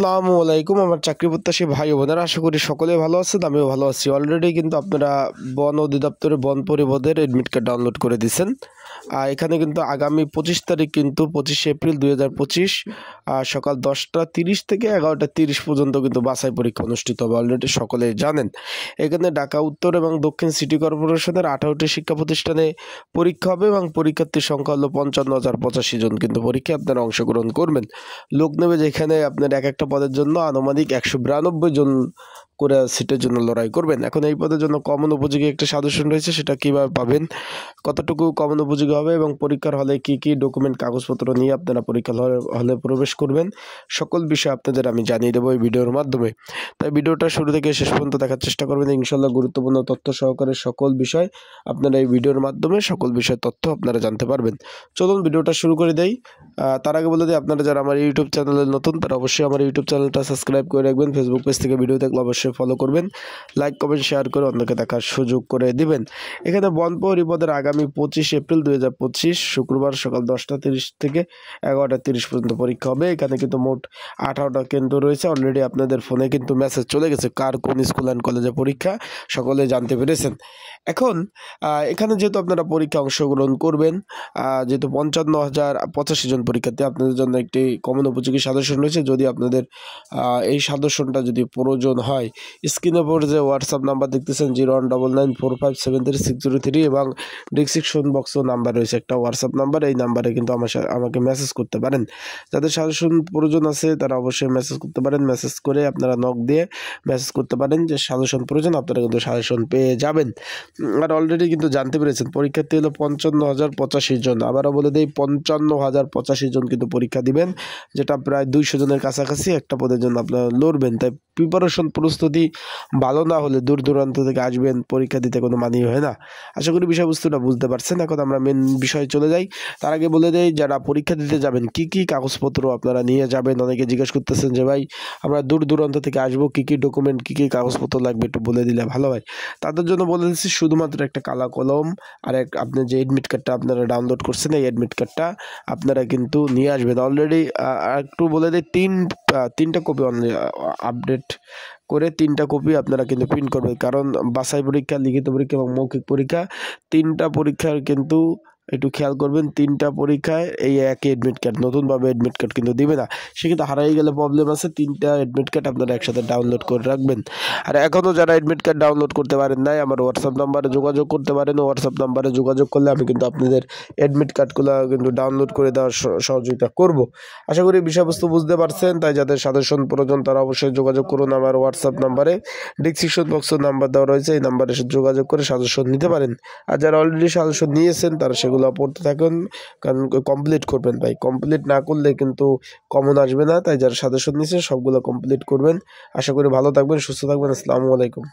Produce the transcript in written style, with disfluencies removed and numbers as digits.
আসসালামু আলাইকুম আমার চাকরি প্রত্যাশী ভাই বোনেরা, আশা করি সকলে ভালো আছেন। আমিও ভালো আছি। অলরেডি কিন্তু আপনারা বন অধিদপ্তরে বন পরিবহনের এডমিট কার্ড ডাউনলোড করে দিয়েছেন। এখানে কিন্তু আগামী 25 তারিখ কিন্তু 25 এপ্রিল 2025 সকাল 10টা 30 থেকে 11টা 30 পর্যন্ত কিন্তু বাছাই পরীক্ষা অনুষ্ঠিত হবে, অলরেডি সকলে জানেন। এখানে ঢাকা উত্তর এবং দক্ষিণ সিটি কর্পোরেশনের 18টি শিক্ষা প্রতিষ্ঠানে পরীক্ষা হবে এবং পরীক্ষার্থীর সংখ্যা হলো 55,085 জন। কিন্তু পরীক্ষায় আপনারা অংশগ্রহণ করবেন। লোক নেবে যেখানে আপনার এক একটা পদের জন্য আনুমানিক 192 জন করে সিটের জন্য লড়াই করবেন। এখন এই পদের জন্য কমন উপযোগী একটা সাজেশন রয়েছে, সেটা কীভাবে পাবেন, কতটুকু কমন উপযোগী হবে এবং পরীক্ষার হলে কী কী ডকুমেন্ট কাগজপত্র নিয়ে আপনারা পরীক্ষার হলে প্রবেশ করবেন, সকল বিষয় আপনাদের আমি জানিয়ে দেবো এই ভিডিওর মাধ্যমে। তাই ভিডিওটা শুরু থেকে শেষ পর্যন্ত দেখার চেষ্টা করবেন। ইনশাল্লাহ গুরুত্বপূর্ণ তথ্য সহকারে সকল বিষয় আপনারা এই ভিডিওর মাধ্যমে সকল বিষয় তথ্য আপনারা জানতে পারবেন। চলুন ভিডিওটা শুরু করে দেই। তার আগে বলে দিই, আপনারা যারা আমার ইউটিউব চ্যানেলে নতুন তারা অবশ্যই আমার ইউটিউব চ্যানেলটা সাবস্ক্রাইব করে রাখবেন। ফেসবুক পেজ থেকে ভিডিও দেখলে অবশ্যই ফলো করবেন, লাইক কমেন্ট শেয়ার করে অন্যকে দেখার সুযোগ করে দিবেন। এখানে বন পরিবহনের আগামী 25 এপ্রিল 2025 শুক্রবার সকাল 10টা 30 থেকে 11টা 30 পর্যন্ত পরীক্ষা হবে। এখানে কিন্তু মোট 18টা কেন্দ্র রয়েছে। অলরেডি আপনাদের ফোনে কিন্তু মেসেজ চলে গেছে কার কোন স্কুল অ্যান্ড কলেজে পরীক্ষা, সকলে জানতে পেরেছেন। এখন এখানে যেহেতু আপনারা পরীক্ষা অংশগ্রহণ করবেন, যেহেতু 55,085 জন পরীক্ষার্থী, আপনাদের জন্য একটি কমন উপযোগী সাজেশন রয়েছে। যদি আপনাদের এই সাজেশনটা যদি প্রয়োজন হয়, স্ক্রিনের উপর যে হোয়াটসঅ্যাপ নাম্বার দেখতেছেন 019945736003 এবং ডিসক্রিপশন বক্সও নাম্বার রয়েছে একটা হোয়াটসঅ্যাপ নাম্বার, এই নাম্বারে কিন্তু আমাকে মেসেজ করতে পারেন। যাদের সাজেশন প্রয়োজন আছে তারা অবশ্যই মেসেজ করতে পারেন। মেসেজ করে আপনারা নক দিয়ে মেসেজ করতে পারেন যে সাজেশন প্রয়োজন, আপনারা কিন্তু সাজেশন পেয়ে যাবেন। আর অলরেডি কিন্তু জানতে পেরেছেন পরীক্ষার্থী হলো 55,085 জন। আবারও বলে দিই 55,085 জন কিন্তু পরীক্ষা দিবেন, যেটা প্রায় 200 জনের কাছাকাছি একটা পদের জন্য আপনারা লড়বেন। তাই প্রিপারেশন প্রস্তুতি ভালো না হলে দূর দূরান্ত থেকে আসবেন, পরীক্ষা দিতে কোনো মানেই হয় না। আশা করি বিষয়বস্তুটা বুঝতে পারছেন। এখন আমরা মেন বিষয়ে চলে যাই। তার আগে বলে দেই, যারা পরীক্ষা দিতে যাবেন কী কী কাগজপত্র আপনারা নিয়ে যাবেন। অনেকে জিজ্ঞেস করতেছেন যে ভাই আমরা দূর দূরান্ত থেকে আসবো, কী কী ডকুমেন্ট কী কী কাগজপত্র লাগবে একটু বলে দিলে ভালো হয়। তাদের জন্য বলে দিচ্ছি, শুধুমাত্র একটা কালা কলম আর আপনার যে এডমিট কার্ডটা আপনারা ডাউনলোড করছেন, এই এডমিট কার্ডটা আপনারা কিন্তু নিয়ে আসবেন। অলরেডি একটু বলে দিই, তিনটা কপি আপডেট করে 3টা কপি আপনারা কিন্তু প্রিন্ট করবেন। কারণ বাছাই পরীক্ষা, লিখিত পরীক্ষা এবং মৌখিক পরীক্ষা 3টা পরীক্ষার কিন্তু একটু খেয়াল করবেন। 3টা পরীক্ষায় এই একই এডমিট কার্ড, নতুনভাবে এডমিট কার্ড কিন্তু দিবে না। সেক্ষেত্রে হারাই গেলে প্রবলেম আছে। 3টা এডমিট কার্ড আপনারা একসাথে ডাউনলোড করে রাখবেন। আর এখনও যারা এডমিট কার্ড ডাউনলোড করতে পারেন নাই, আমার হোয়াটসঅ্যাপ নাম্বারে যোগাযোগ করতে পারেন। হোয়াটসঅ্যাপ নাম্বারে যোগাযোগ করলে আমি কিন্তু আপনাদের এডমিট কার্ডগুলো কিন্তু ডাউনলোড করে দেওয়ার সহযোগিতা করব। আশা করি বিষয়বস্তু বুঝতে পারছেন। তাই যাদের সাজেশন প্রয়োজন তারা অবশ্যই যোগাযোগ করুন আমার হোয়াটসঅ্যাপ নাম্বারে। ডিসক্রিপশন বক্সের নাম্বার দেওয়া রয়েছে, এই নাম্বারে যোগাযোগ করে সাজেশন নিতে পারেন। আর যারা অলরেডি সাজেশন নিয়েছেন তারা সেগুলো পড়তে থাকুন, কারণ কমপ্লিট করবেন ভাই। কমপ্লিট না করলে কিন্তু কমন আসবে না। তাই যারা সাজেশন নিয়েছেন সবগুলো কমপ্লিট করবেন। আশা করি ভালো থাকবেন, সুস্থ থাকবেন। আসসালামু আলাইকুম।